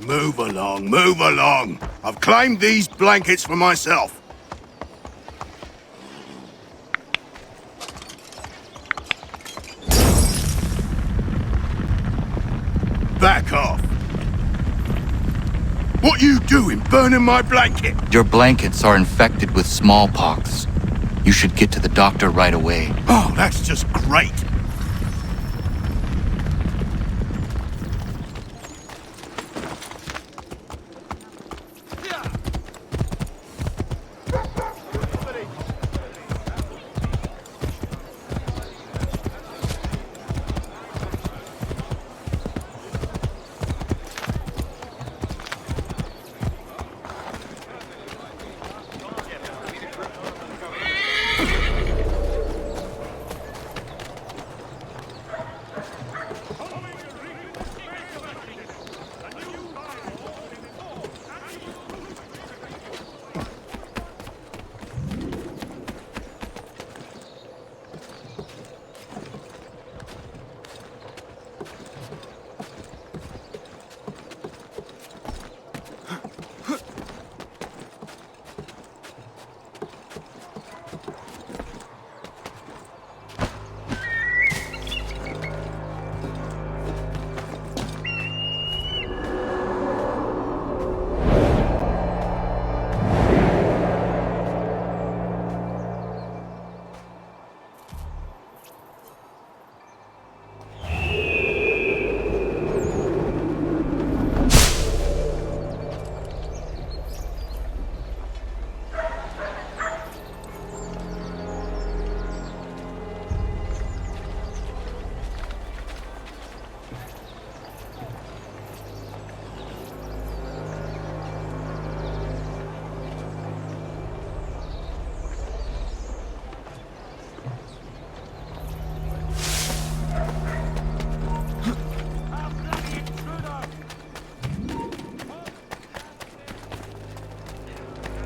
Move along, move along. I've claimed these blankets for myself. Back off. What you doing, burning my blanket? Your blankets are infected with smallpox. You should get to the doctor right away. Oh, that's just great.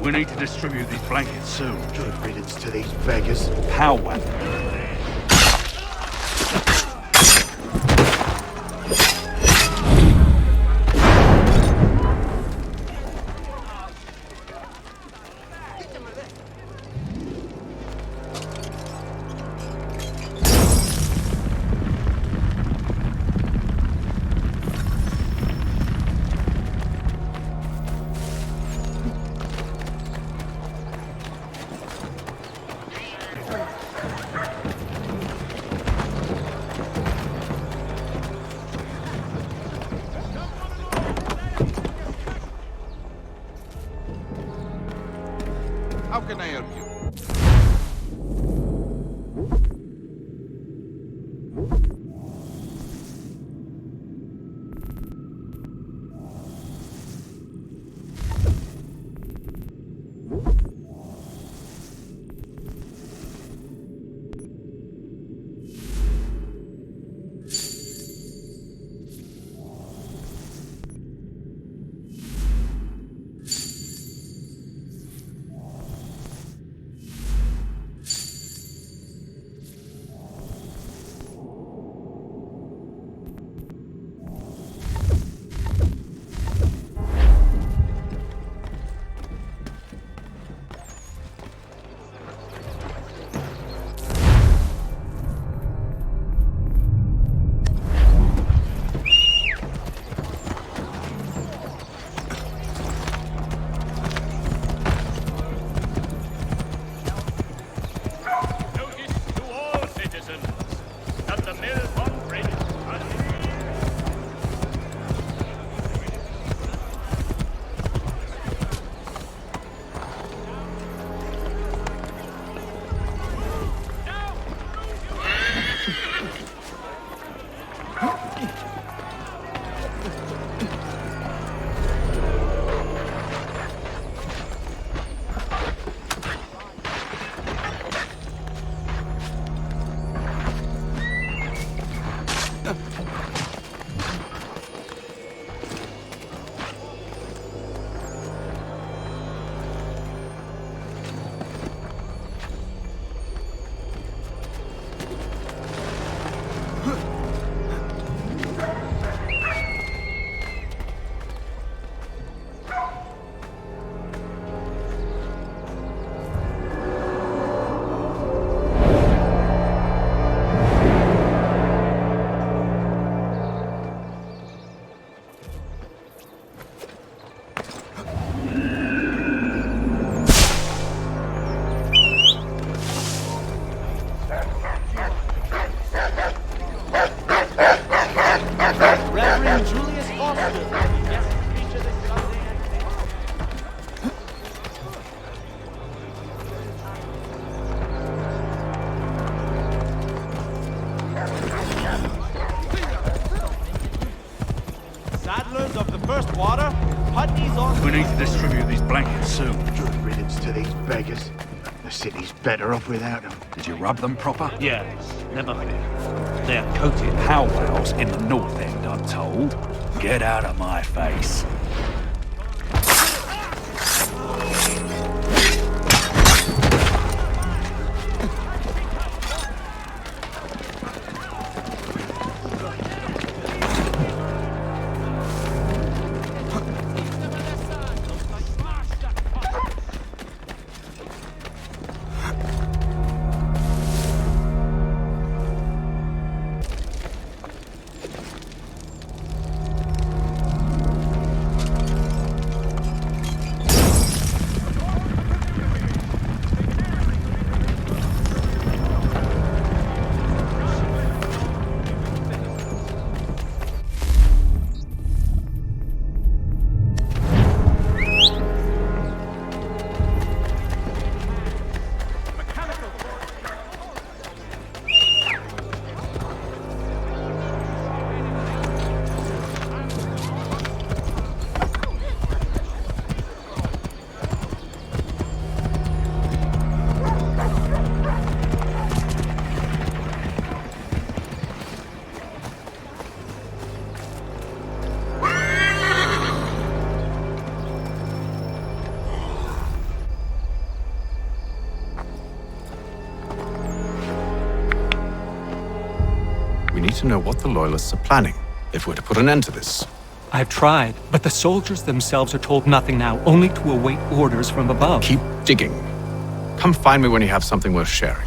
We need to distribute these blankets soon. Good riddance to these beggars. How well? How can I help you? of the first water. Putney's on. We need to distribute these blankets soon. Good riddance to these beggars. The city's better off without them. Did you rub them proper? Yeah, never fear. They're coated how wells in the north end, I'm told. Get out of my face. We need to know what the Loyalists are planning, if we're to put an end to this. I've tried, but the soldiers themselves are told nothing now, only to await orders from above. Keep digging. Come find me when you have something worth sharing.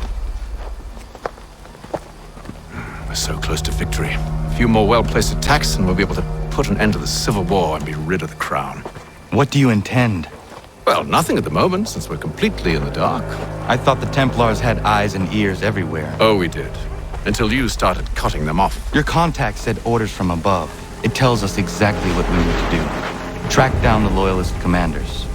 We're so close to victory. A few more well-placed attacks and we'll be able to put an end to the Civil War and be rid of the Crown. What do you intend? Well, nothing at the moment, since we're completely in the dark. I thought the Templars had eyes and ears everywhere. Oh, we did. Until you started cutting them off. Your contact said orders from above. It tells us exactly what we need to do. Track down the Loyalist commanders.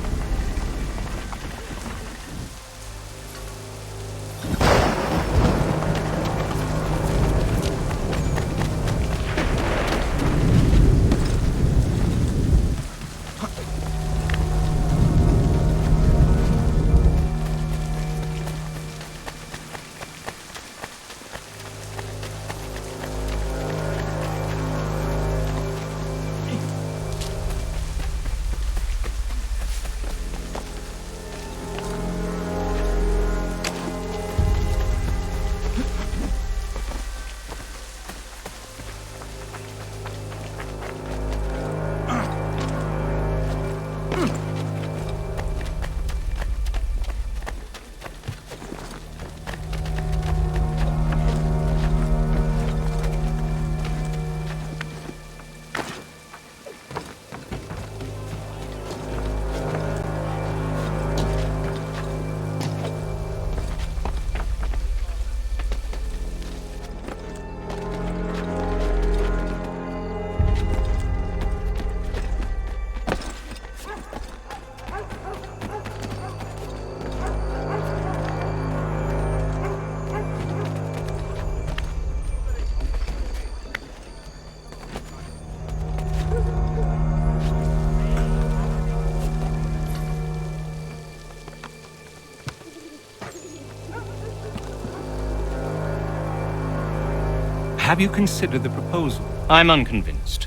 Have you considered the proposal? I'm unconvinced.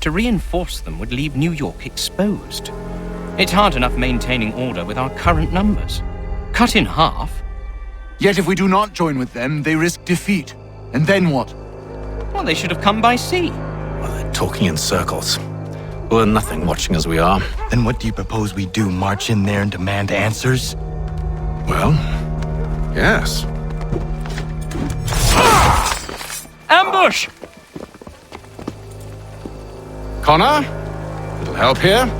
To reinforce them would leave New York exposed. It's hard enough maintaining order with our current numbers. Cut in half? Yet if we do not join with them, they risk defeat. And then what? Well, they should have come by sea. Well, they're talking in circles. We're nothing watching as we are. Then what do you propose we do? March in there and demand answers? Well, yes. Ambush! Connor? Little help here?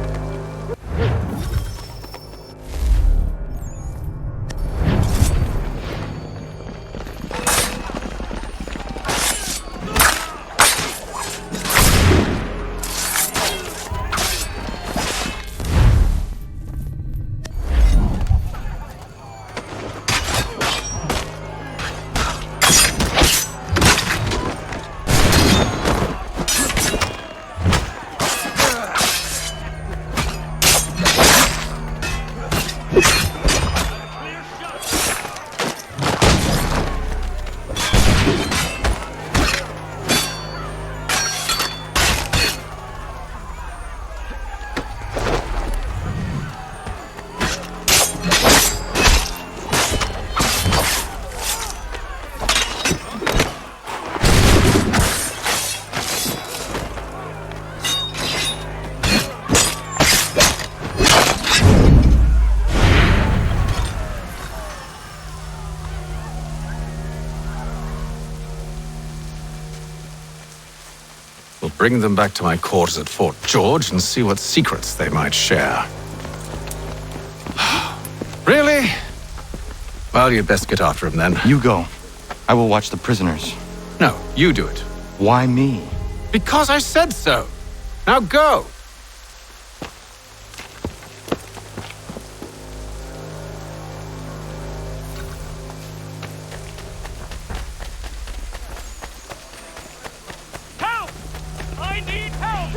We'll bring them back to my quarters at Fort George and see what secrets they might share. Really? Well, you'd best get after him then. You go. I will watch the prisoners. No, you do it. Why me? Because I said so. Now go! Help! I need help!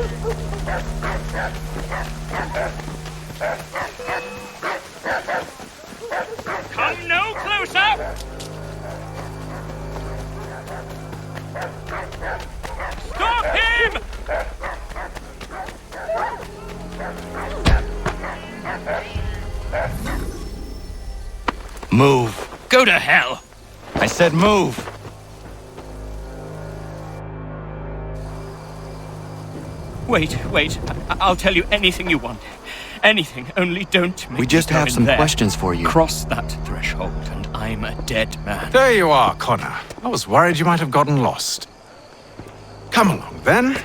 Come no closer! Stop him! Move. Go to hell! I said move. Wait. I'll tell you anything you want. Anything, only don't make We just me go have in some there. questions for you. Cross that threshold, and I'm a dead man. There you are, Connor. I was worried you might have gotten lost. Come along, then.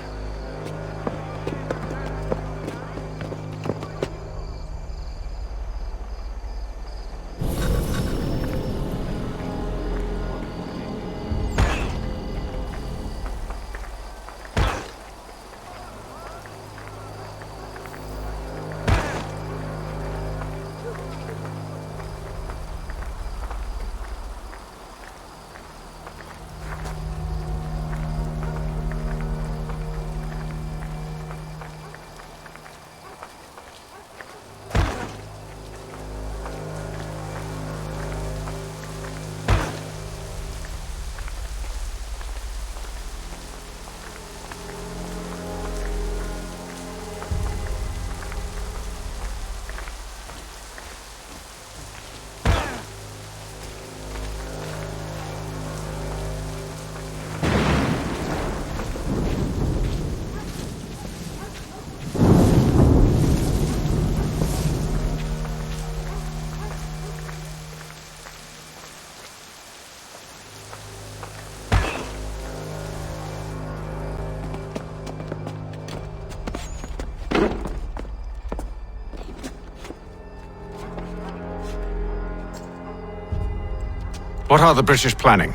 What are the British planning?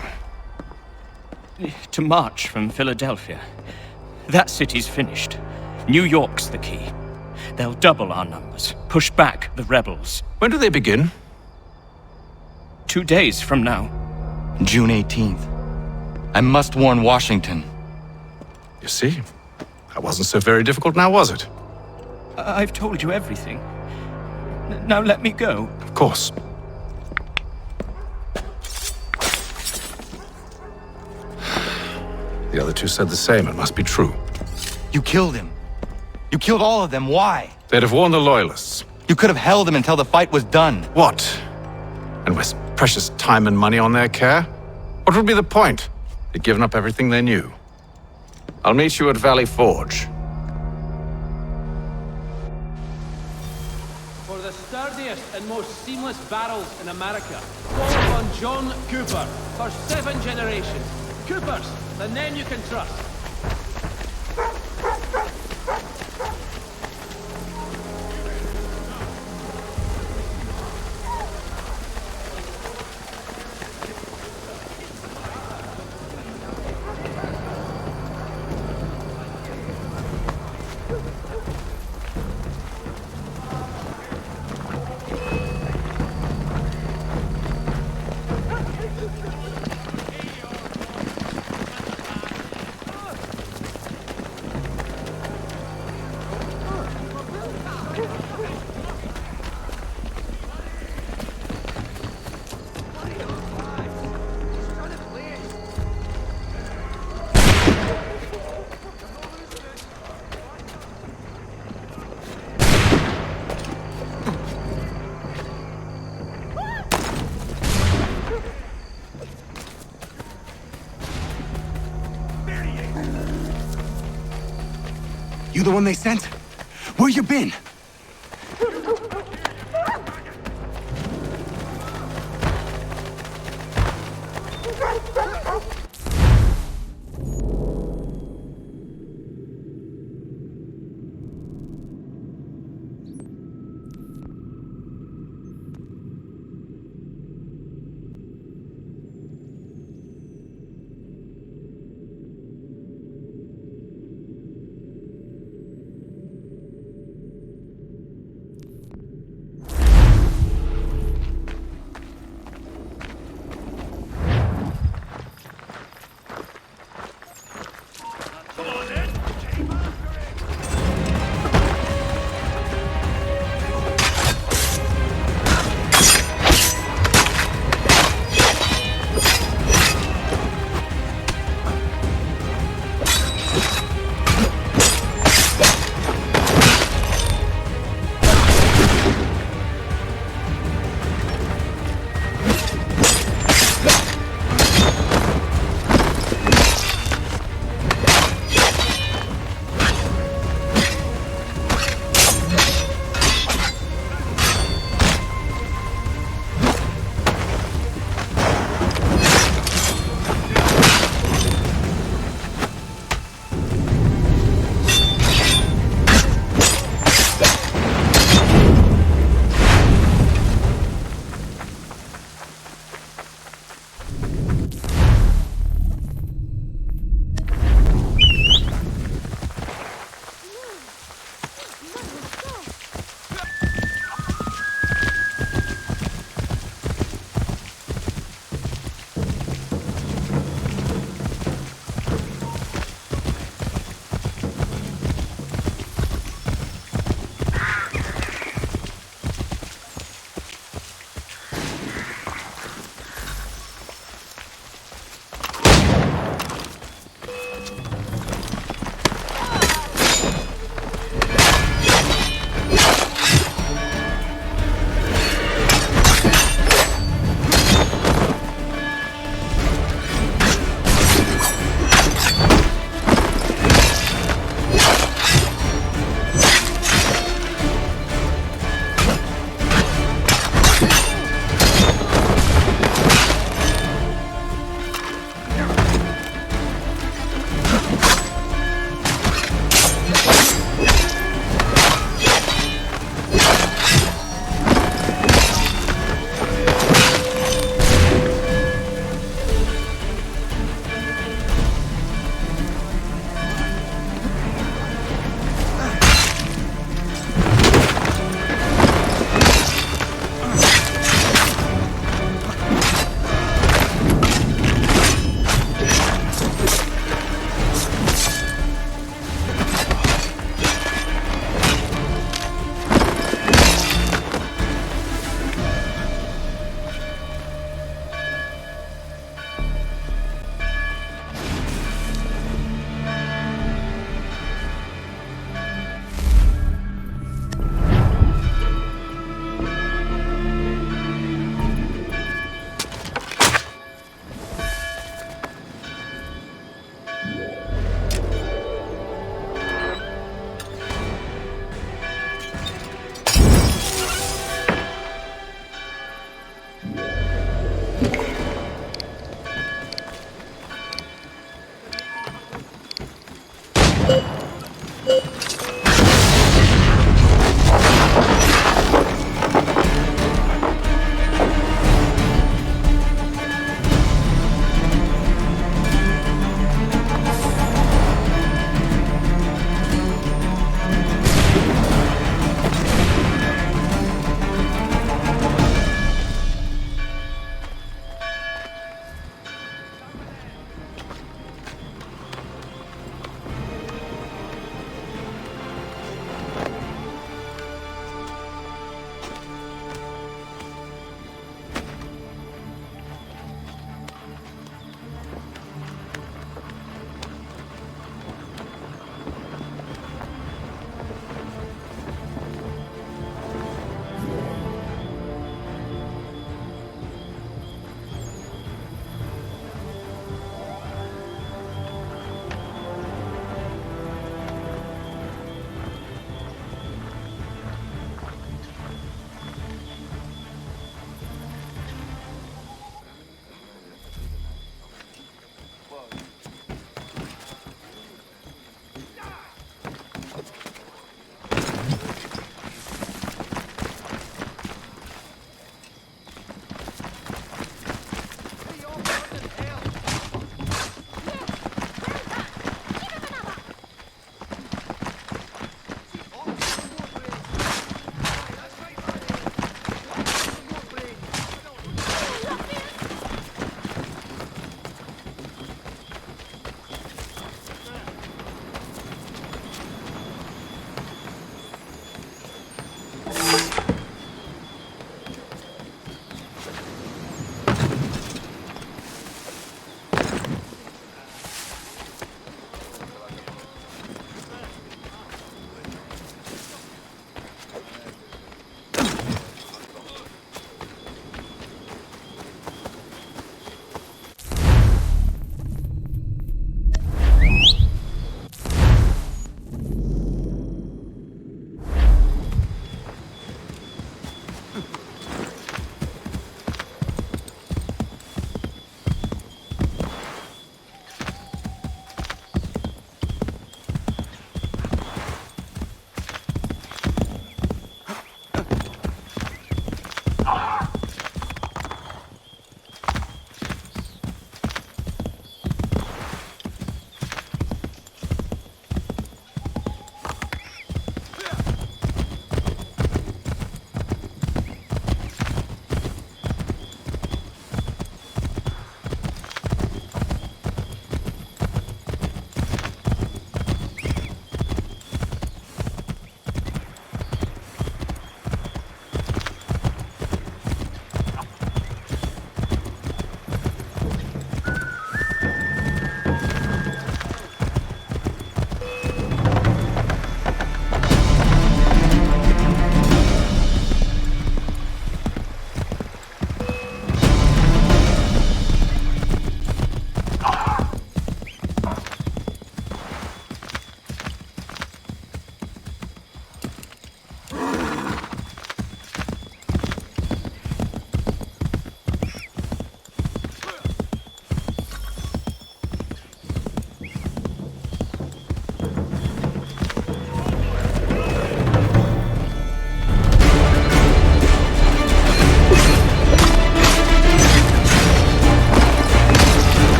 To march from Philadelphia. That city's finished. New York's the key. They'll double our numbers, push back the rebels. When do they begin? 2 days from now. June 18th. I must warn Washington. You see? That wasn't so very difficult now, was it? I've told you everything. Now let me go. Of course. The other two said the same. It must be true. You killed him. You killed all of them. Why? They'd have warned the Loyalists. You could have held him until the fight was done. What? And waste precious time and money on their care? What would be the point? They'd given up everything they knew. I'll meet you at Valley Forge. For the sturdiest and most seamless barrels in America, call upon John Cooper for 7 generations. Coopers, the name you can trust. You the one they sent? Where you been?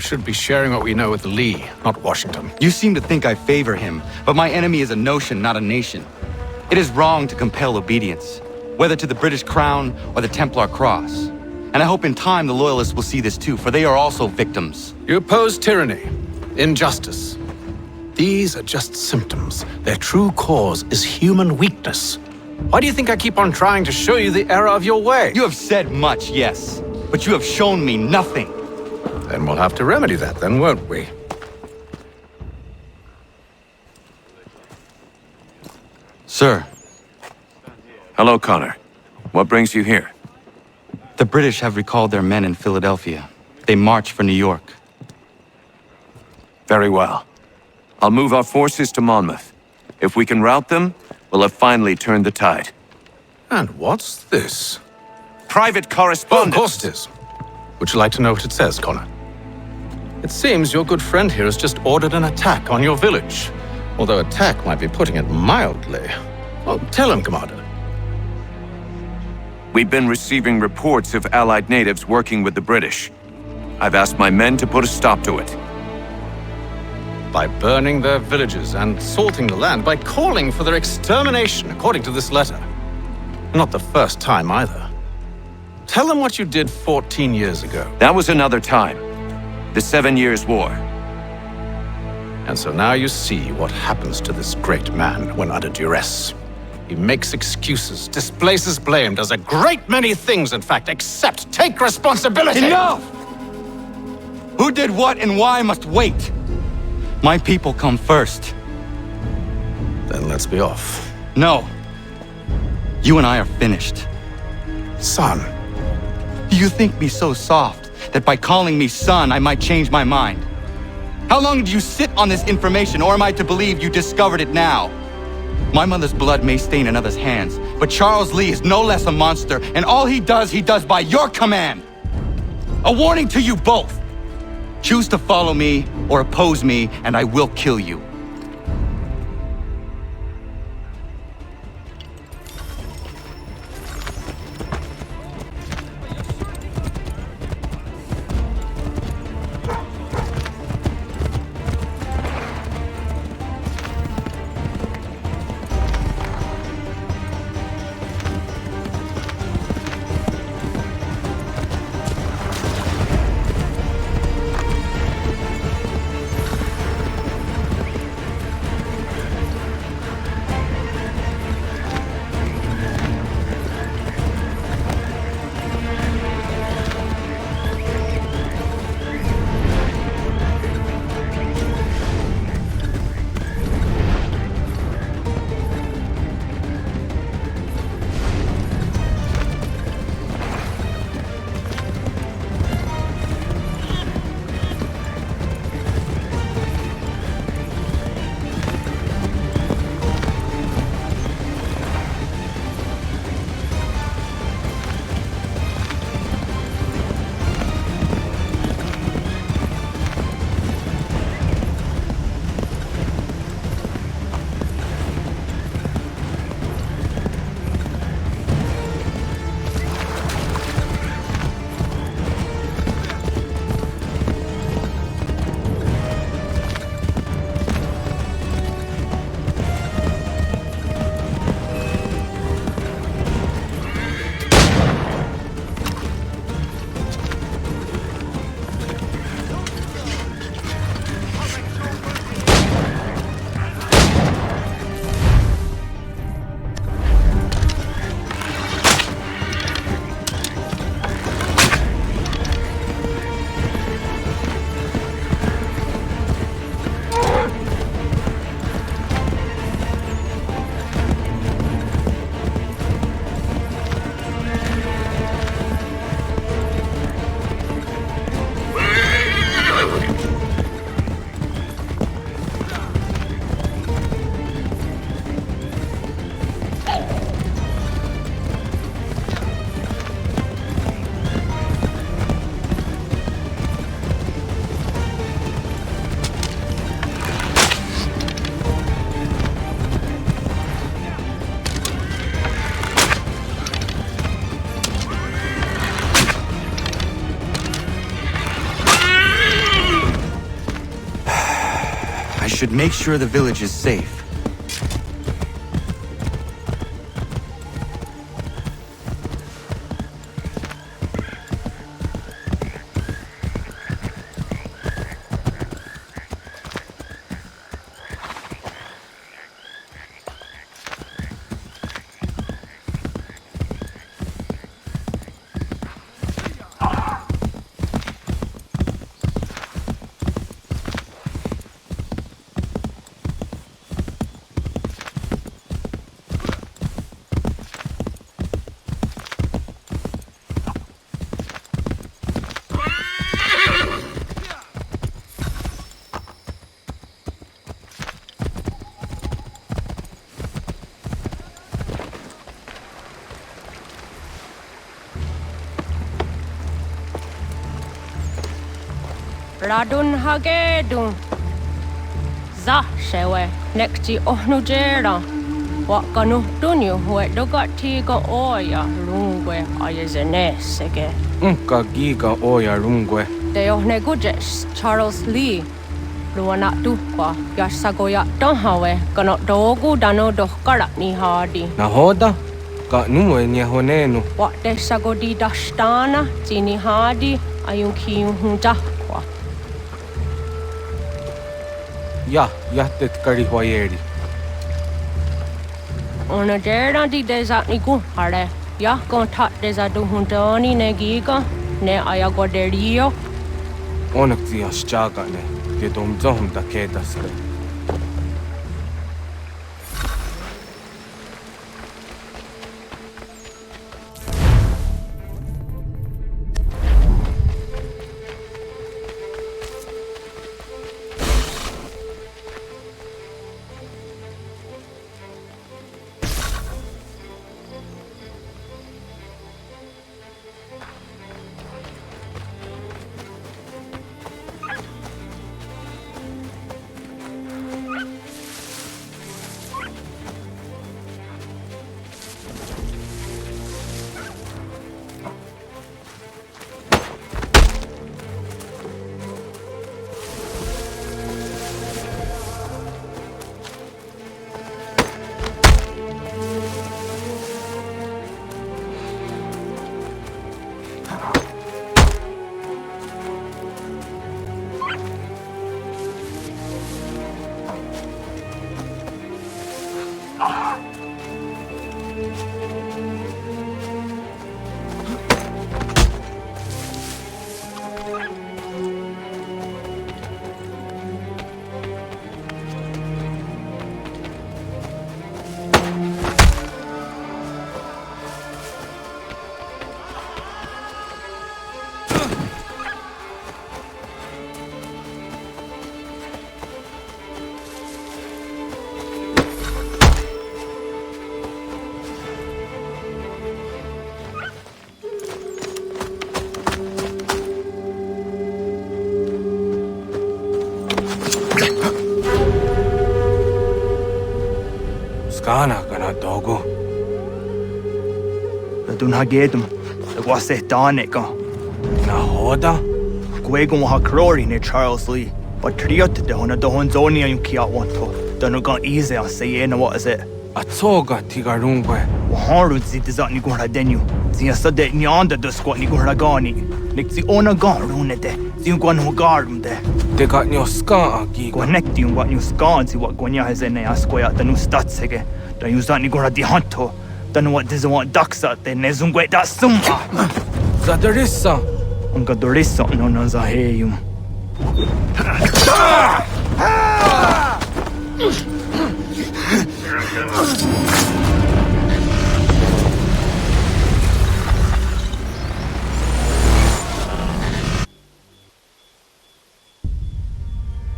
should be sharing what we know with Lee, not Washington. You seem to think I favor him, but my enemy is a notion, not a nation. It is wrong to compel obedience, whether to the British Crown or the Templar Cross. And I hope in time the Loyalists will see this too, for they are also victims. You oppose tyranny, injustice. These are just symptoms. Their true cause is human weakness. Why do you think I keep on trying to show you the error of your way? You have said much, yes, but you have shown me nothing. Then we'll have to remedy that then, won't we? Sir, Hello, Connor. What brings you here? the British have recalled their men in Philadelphia. They march for New York. Very well. I'll move our forces to Monmouth. If we can rout them, we'll have finally turned the tide. And what's this? Private Oh, of correspondence! course it is. Would you like to know what it says, Connor? It seems your good friend here has just ordered an attack on your village. Although attack might be putting it mildly. Well, tell him, Commander. We've been receiving reports of Allied natives working with the British. I've asked my men to put a stop to it. By burning their villages and salting the land, by calling for their extermination, according to this letter. Not the first time, either. Tell them what you did 14 years ago. That was another time. The 7 Years' War. And so now you see what happens to this great man when under duress. He makes excuses, displaces blame, does a great many things, in fact, except take responsibility! Enough! Who did what and why must wait. My people come first. Then let's be off. No. You and I are finished. Son. Do you think me so soft that by calling me son I might change my mind? How long did you sit on this information, or am I to believe you discovered it now? My mother's blood may stain another's hands, but Charles Lee is no less a monster, and all he does by your command. A warning to you both. Choose to follow me or oppose me, and I will kill you. should make sure the village is safe. Radun hagedun. Za shewe nekti ohnujera. Wakanu dunyu hue dogati ga oya rungwe ayezenesege. Unka giga oya rungwe. De ohne gujes Charles Lee. Luana tukwa yasagoya donhawe kano dogu dano dohkara ni hadi. Nahoda? Ka numwe ni honenu. Wa de sagodi dashtana tini hadi ayunki hunja. Jättet karihuajeri. Ona jera di desa niku hare. Ya kontak desa duhuntoni ne giga ne ayagoderio. Onak ti aschaga ne. Te domzohum da kedasre. Skana kana dogo. Radun hagedum. Dagwase taneka. Nahoda? Gwegon ha krori ne Charles Lee. But triot de hona dohon zoni ayun kia wanto. Danugan easy on say na what is it? Atsoga tigarungwe. Waharu zi dizat ni gora denu. Zi asade nyanda do squat ni gora gani. Nik zi ona garune de. Zi gwan ho garum de. De got nyo ska agi. Gwanekti un wat nyo ska zi wat gwanya hezene asquaya danu statsege. Dan yuzat ni gora di hanto. Danu wat dizawant daksa de nezungwe da sumba. Zadarissa. Unga dorissa no na zaheyum.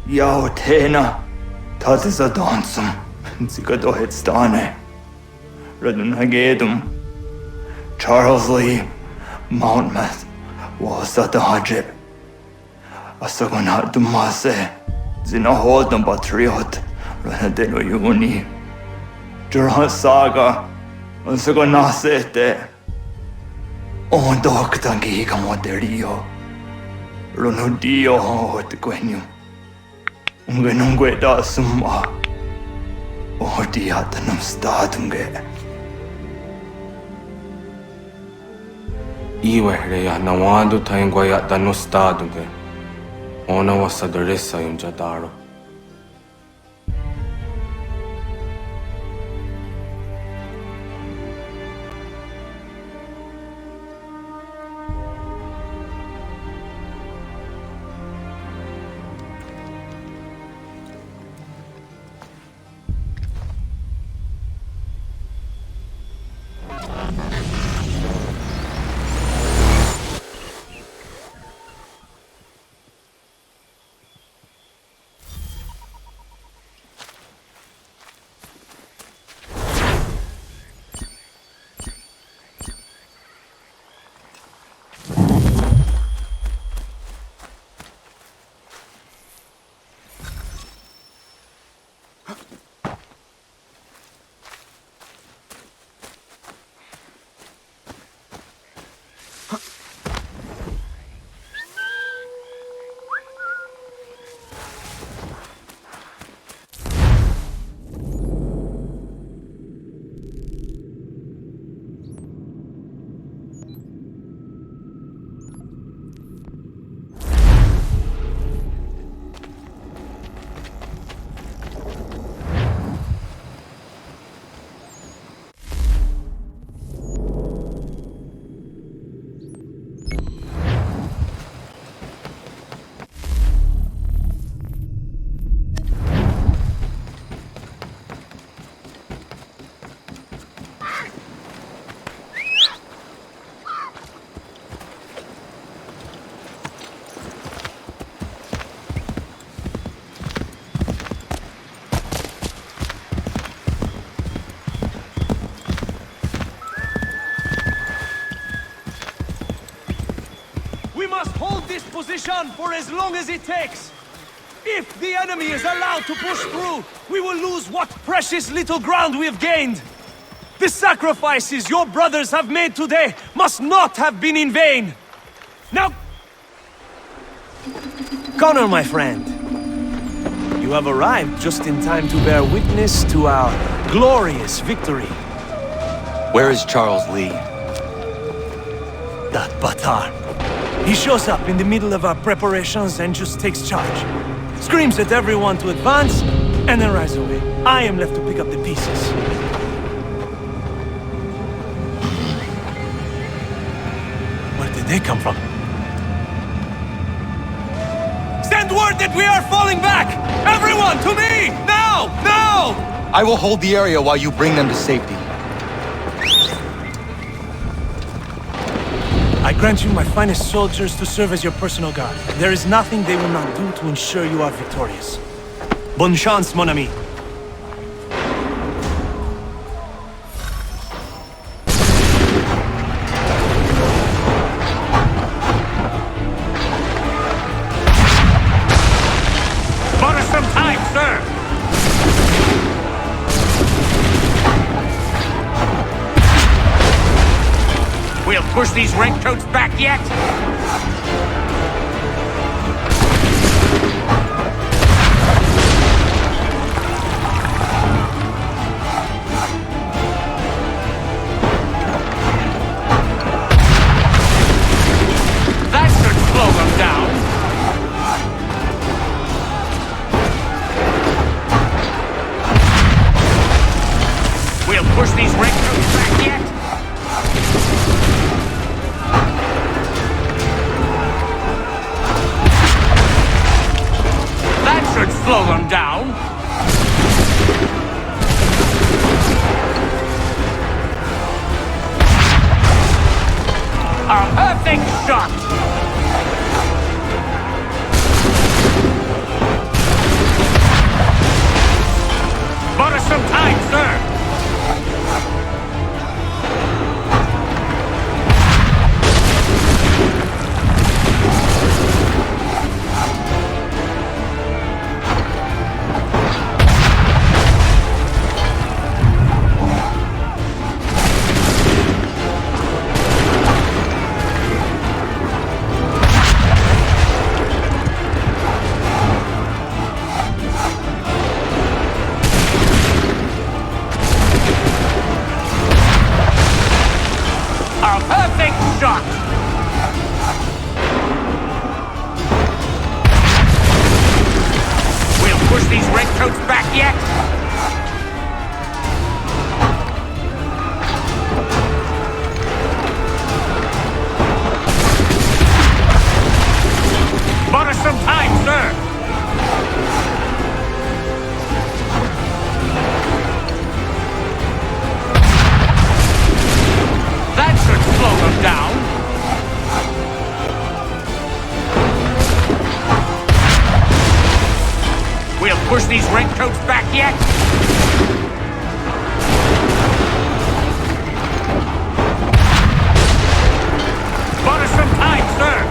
Yao tena, dat is a dansum. Zika dohet stane. Radun hagedum. Charles Lee, Mountmouth, was at the hajib. Asagonat dumase. Zina hodam patriot. Ranadeno yuni. Jurhan saga. Asagonasete. On doktangi kamoterio. Runudio hot quenu. Ungenungwe da summa. Ordiatanum stadunge. Iwe reya nawadu taingwaya danu stadunge. Ona wasadoresa yunjadaro. Position for as long as it takes. If the enemy is allowed to push through, we will lose what precious little ground we have gained. The sacrifices your brothers have made today must not have been in vain. Now, Connor, my friend, you have arrived just in time to bear witness to our glorious victory. Where is Charles Lee? That Batar. He shows up in the middle of our preparations and just takes charge. Screams at everyone to advance, and then rides away. I am left to pick up the pieces. Where did they come from? Send word that we are falling back! Everyone, to me! Now! Now! I will hold the area while you bring them to safety. I grant you my finest soldiers to serve as your personal guard. There is nothing they will not do to ensure you are victorious. Bonne chance, mon ami. Bought us some time, sir! We'll push these redcoats back yet? That should slow them down. We'll push these redcoats back yet? Slow them down. A perfect shot. Bought us some time, sir. these redcoats back yet? Bought us some time, sir! That should slow them down. We'll push these redcoats back yet? Bought us some time, sir!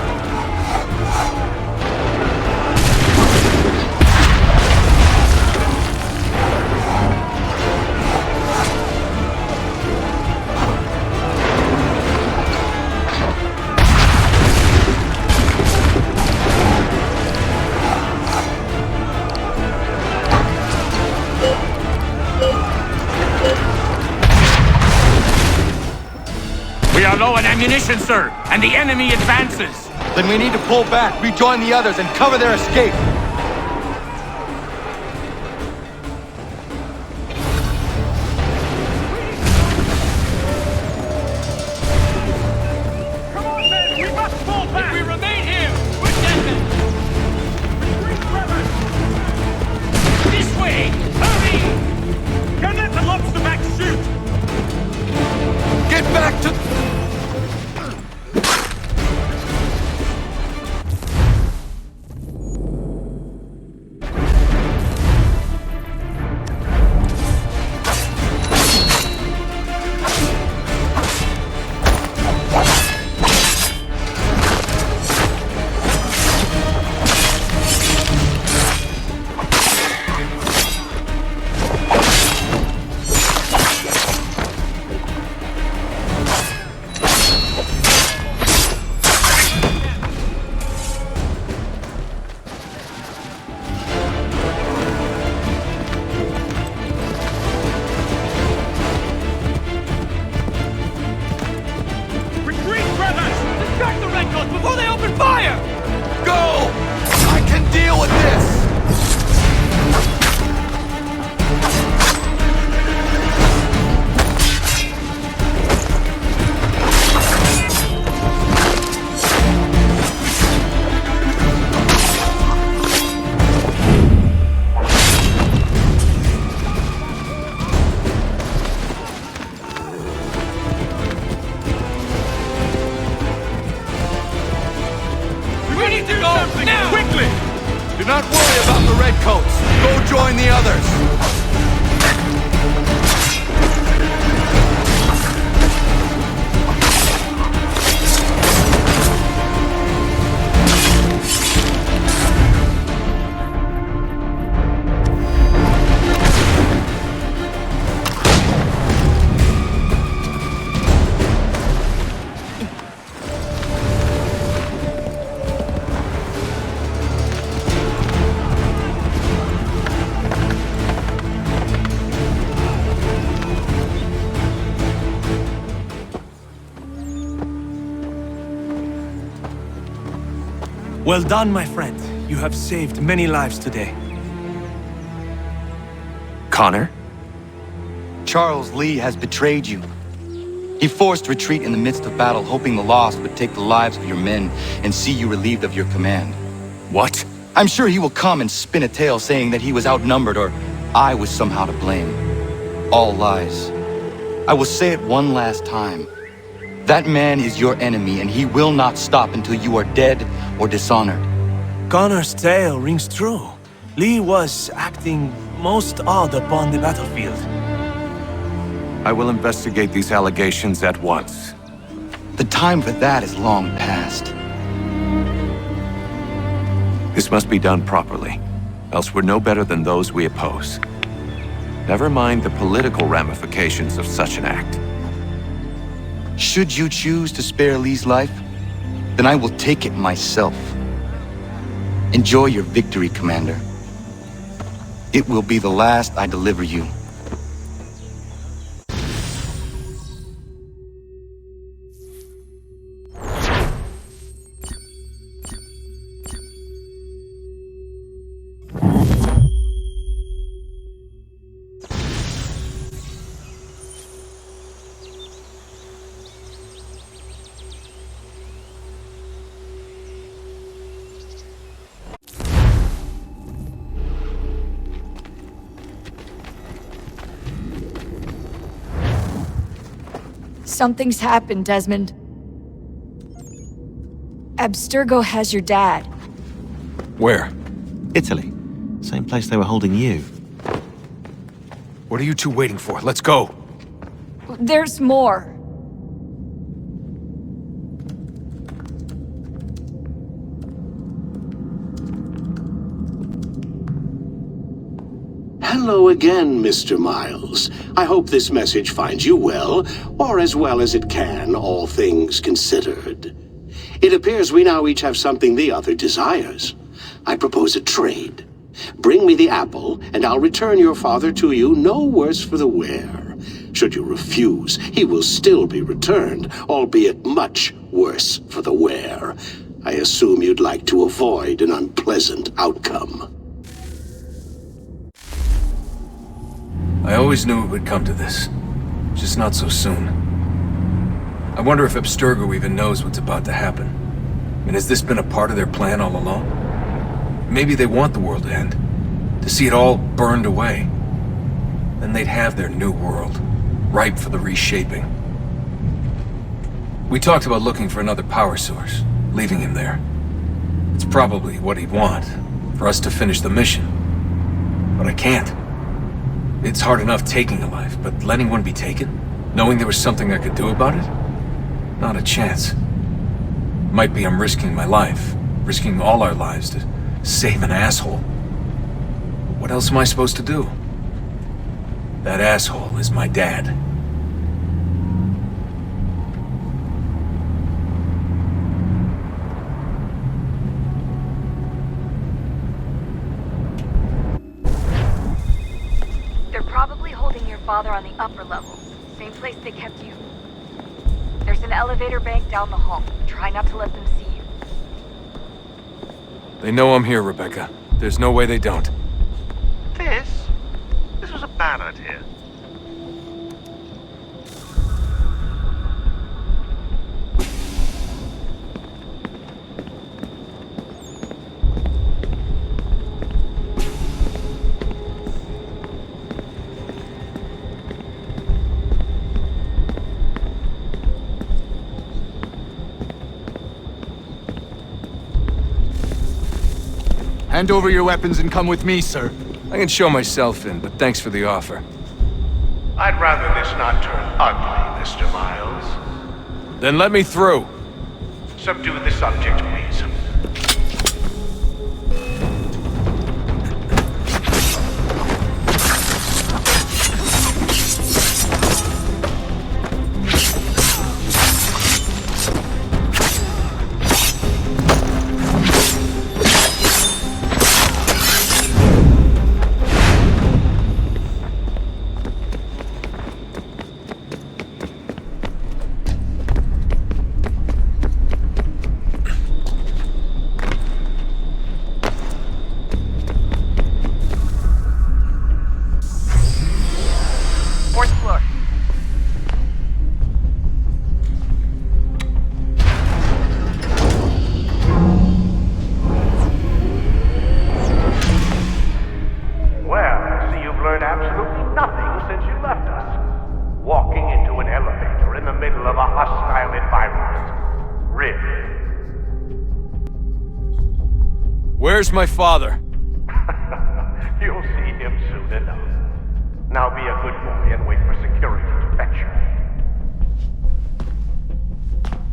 We are low on ammunition, sir, and the enemy advances. Then we need to pull back, rejoin the others, and cover their escape. Come on, men! We must fall back! If we remain here, we're dead men! Retreat, brothers! This way! Hurry! Don't let the lobster back shoot! Get back to... Before they open fire! Go! I can deal with this! Do not worry about the redcoats. Go join the others. Well done, my friend. You have saved many lives today. Connor? Charles Lee has betrayed you. He forced retreat in the midst of battle, hoping the loss would take the lives of your men and see you relieved of your command. What? I'm sure he will come and spin a tale saying that he was outnumbered or I was somehow to blame. All lies. I will say it one last time. That man is your enemy, and he will not stop until you are dead or dishonored. Connor's tale rings true. Lee was acting most odd upon the battlefield. I will investigate these allegations at once. The time for that is long past. This must be done properly, else we're no better than those we oppose. Never mind the political ramifications of such an act. Should you choose to spare Lee's life, then I will take it myself. Enjoy your victory, Commander. It will be the last I deliver you. Something's happened, Desmond. Abstergo has your dad. Where? Italy. Same place they were holding you. What are you two waiting for? Let's go! There's more. Hello again, Mr. Miles. I hope this message finds you well, or as well as it can, all things considered. It appears we now each have something the other desires. I propose a trade. Bring me the apple, and I'll return your father to you no worse for the wear. Should you refuse, he will still be returned, albeit much worse for the wear. I assume you'd like to avoid an unpleasant outcome. I always knew it would come to this. Just not so soon. I wonder if Abstergo even knows what's about to happen. And has this been a part of their plan all along? Maybe they want the world to end. To see it all burned away. Then they'd have their new world, ripe for the reshaping. We talked about looking for another power source, leaving him there. It's probably what he'd want, for us to finish the mission. But I can't. It's hard enough taking a life, but letting one be taken? Knowing there was something I could do about it? Not a chance. Might be I'm risking my life, risking all our lives to save an asshole. What else am I supposed to do? That asshole is my dad. They're probably holding your father on the upper level. Same place they kept you. There's an elevator bank down the hall. Try not to let them see you. They know I'm here, Rebecca. There's no way they don't. This was a bad idea. Hand over your weapons and come with me, sir. I can show myself in, but thanks for the offer. I'd rather this not turn ugly, Mr. Miles. Then let me through. Subdue the subject, please. Where's my father? You'll see him soon enough. Now be a good boy and wait for security to fetch you.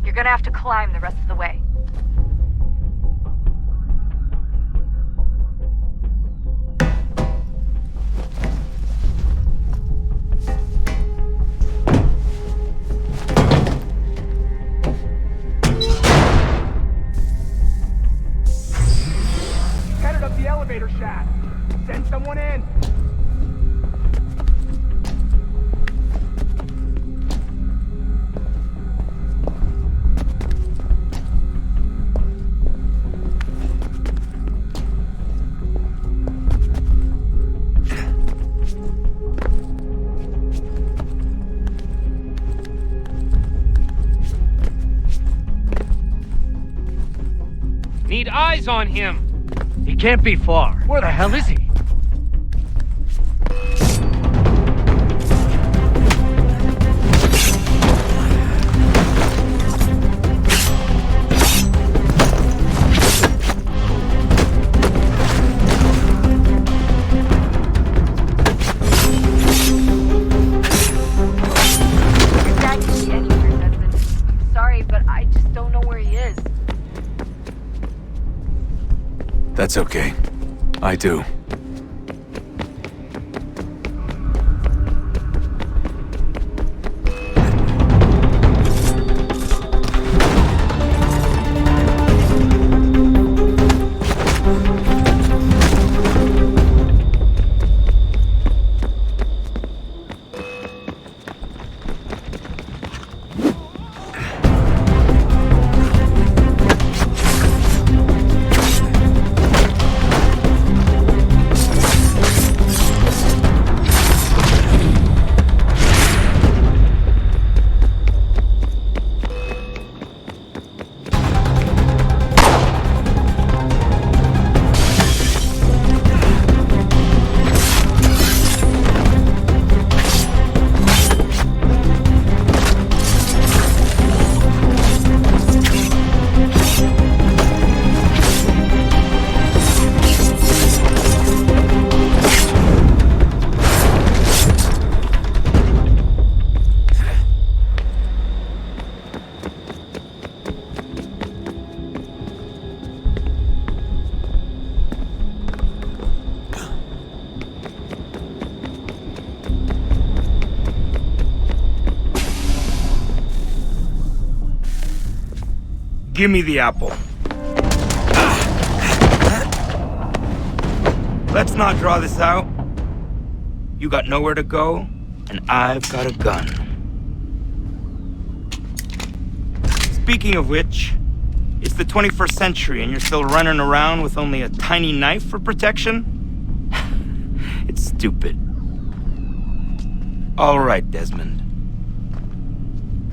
You're gonna have to climb the rest of the way. Elevator shaft. Send someone in. Need eyes on him. He can't be far. Where the hell is he? That's okay. I do. Give me the apple. Let's not draw this out. You got nowhere to go, and I've got a gun. Speaking of which, it's the 21st century and you're still running around with only a tiny knife for protection? It's stupid. All right, Desmond.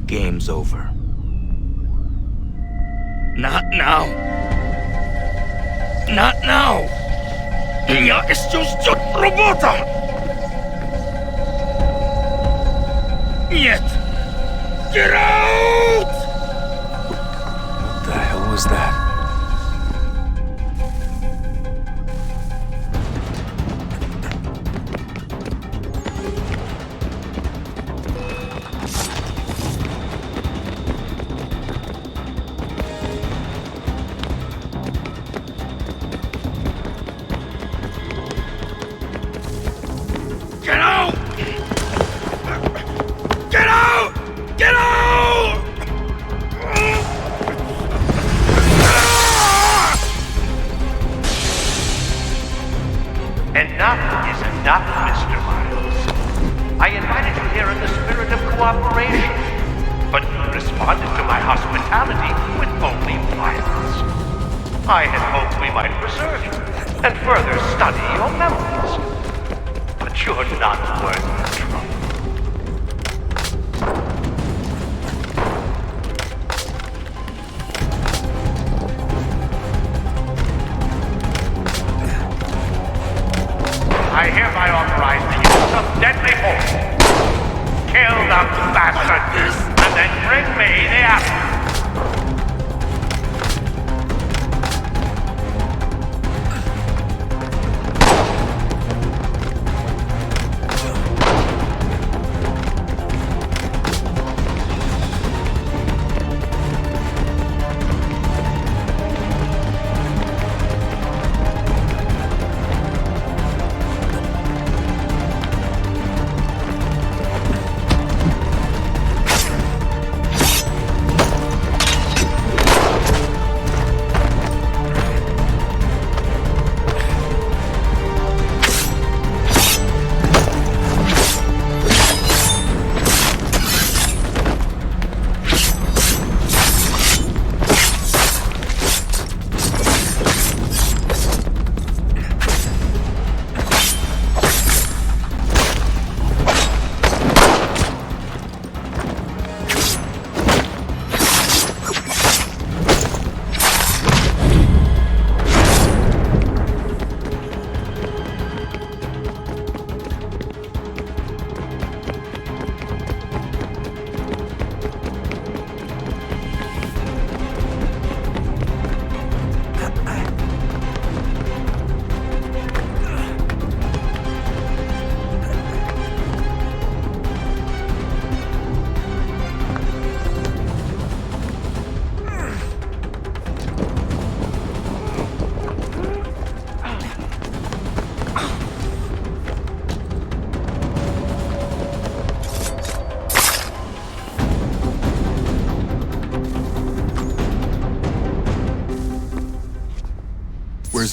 Game's over. Not now. Not now. Я еще ждет работа. Нет. Get out! What the hell was that? Enough is enough, Mr. Miles. I invited you here in the spirit of cooperation, but you responded to my hospitality with only violence. I had hoped we might preserve you and further study your memories, but you're not worth the trouble. I hereby authorize the use of deadly force. Kill the bastard, and then bring me the apple.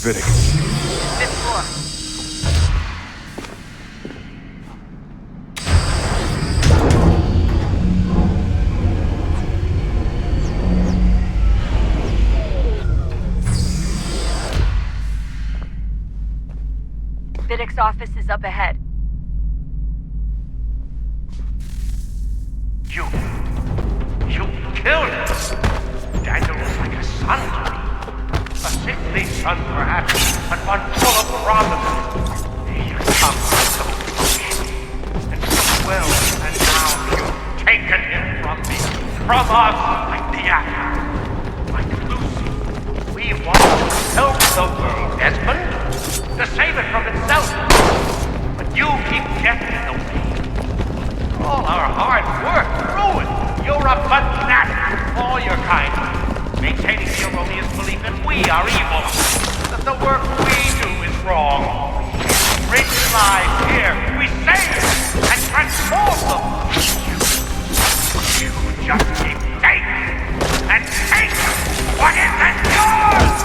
Vidic? Fifth floor. Vidic's office is up ahead. You killed him! Daniel was like a son to me. A sickly son, perhaps, but one full of promise. You come so close and so well, and now you've taken him from me, from us, like the actor, like Lucy. We want to help the world, Desmond, to save it from itself. But you keep getting in the way. All our hard work ruined. You're a fanatic, all your kind. Maintaining the erroneous belief that we are evil, that the work we do is wrong. Bring lives here, we save and transform them. You just keep taking and taking what isn't yours!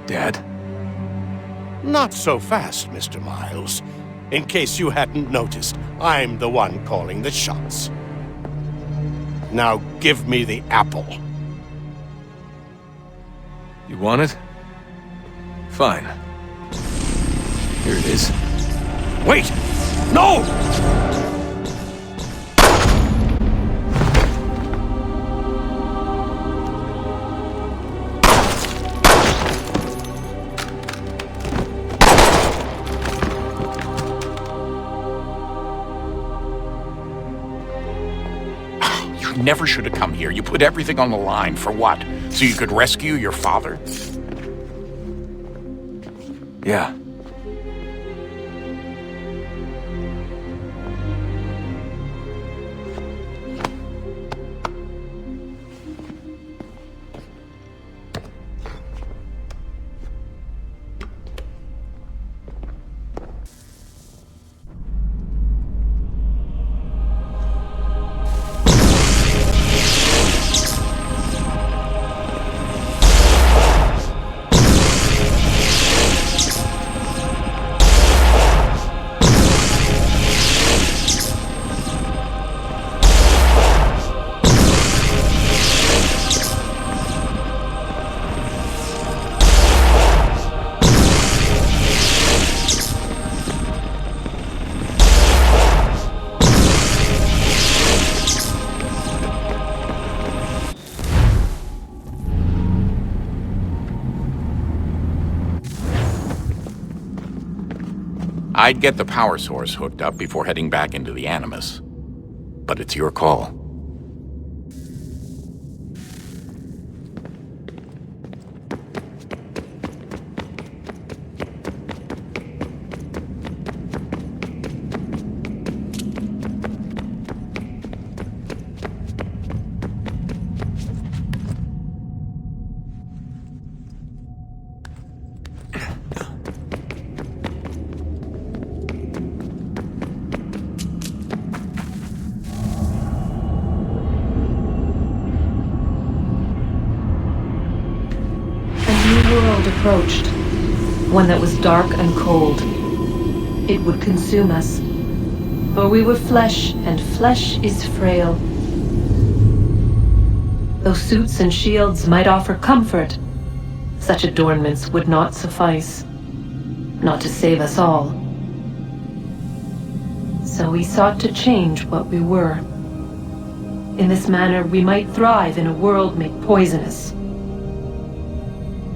Dad? Not so fast, Mr. Miles. In case you hadn't noticed, I'm the one calling the shots. Now give me the apple. You want it? Fine. Here it is. Wait! No! Never should have come here. You put everything on the line. For what? So you could rescue your father? Yeah. I'd get the power source hooked up before heading back into the Animus. But it's your call. Approached, one that was dark and cold. It would consume us, for we were flesh, and flesh is frail. Though suits and shields might offer comfort, such adornments would not suffice, not to save us all. So we sought to change what we were. In this manner, we might thrive in a world made poisonous.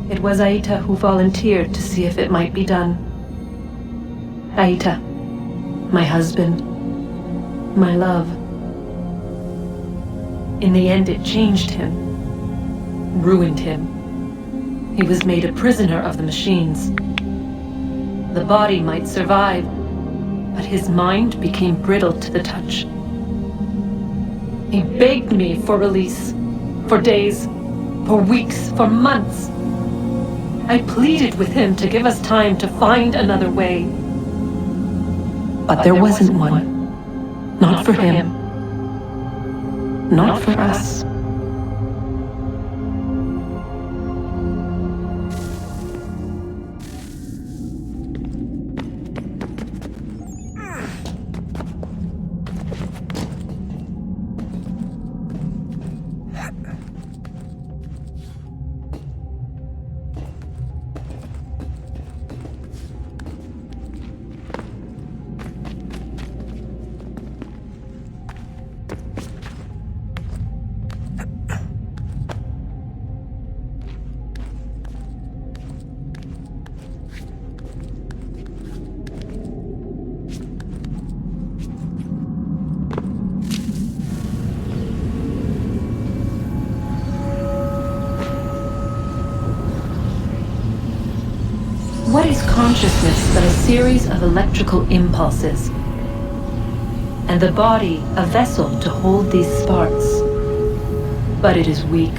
It was Aita who volunteered to see if it might be done. Aita, my husband, My love. In the end, it changed him. Ruined him. He was made a prisoner of the machines. The body might survive, but his mind became brittle to the touch. He begged me for release. For days, for weeks, for months. I pleaded with him to give us time to find another way. But there wasn't one. Not for him. Not for us. What is consciousness but a series of electrical impulses? And the body a vessel to hold these sparks. But it is weak.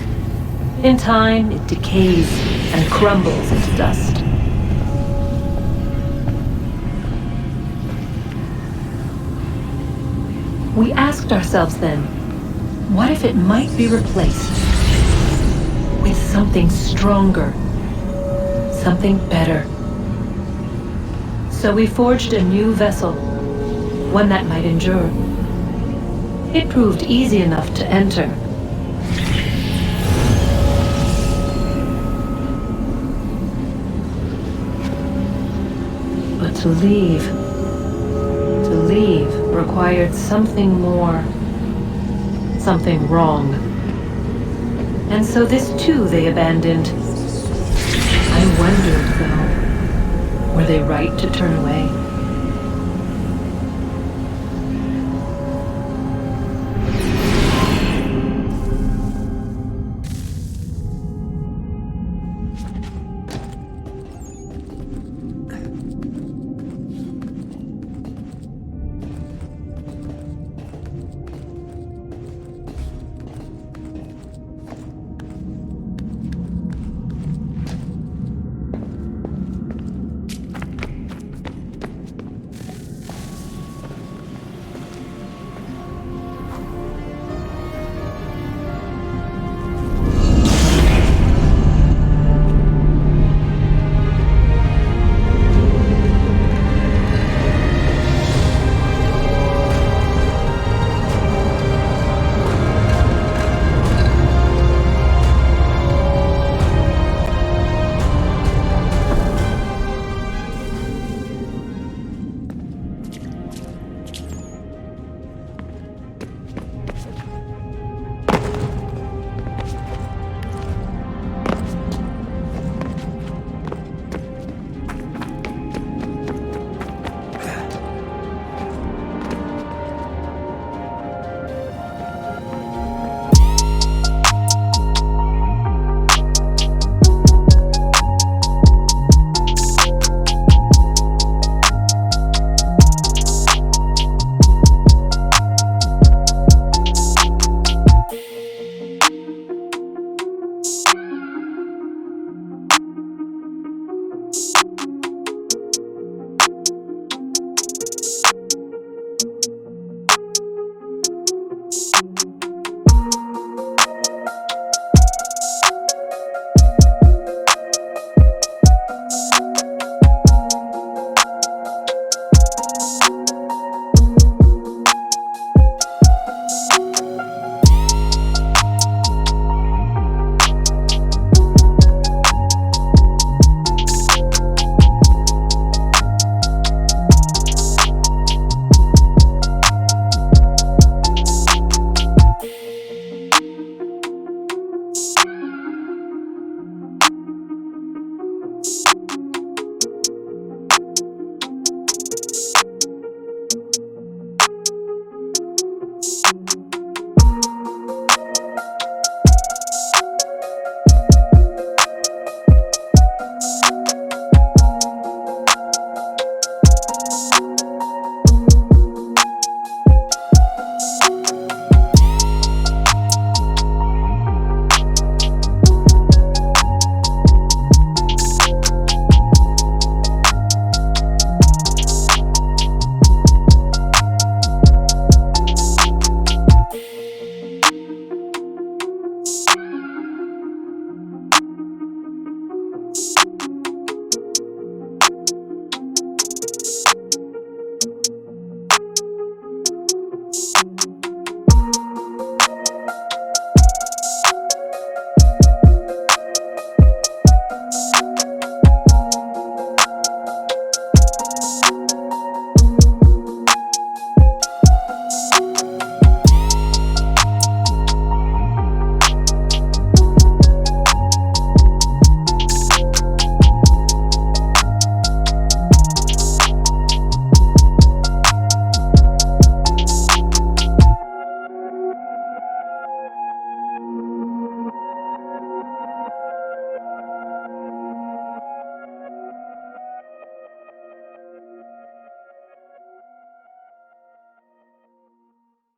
In time, it decays and crumbles into dust. We asked ourselves then, what if it might be replaced with something stronger, something better? So we forged a new vessel, one that might endure. It proved easy enough to enter. But to leave required something more, something wrong. And so this too they abandoned. I wondered, though, were they right to turn away?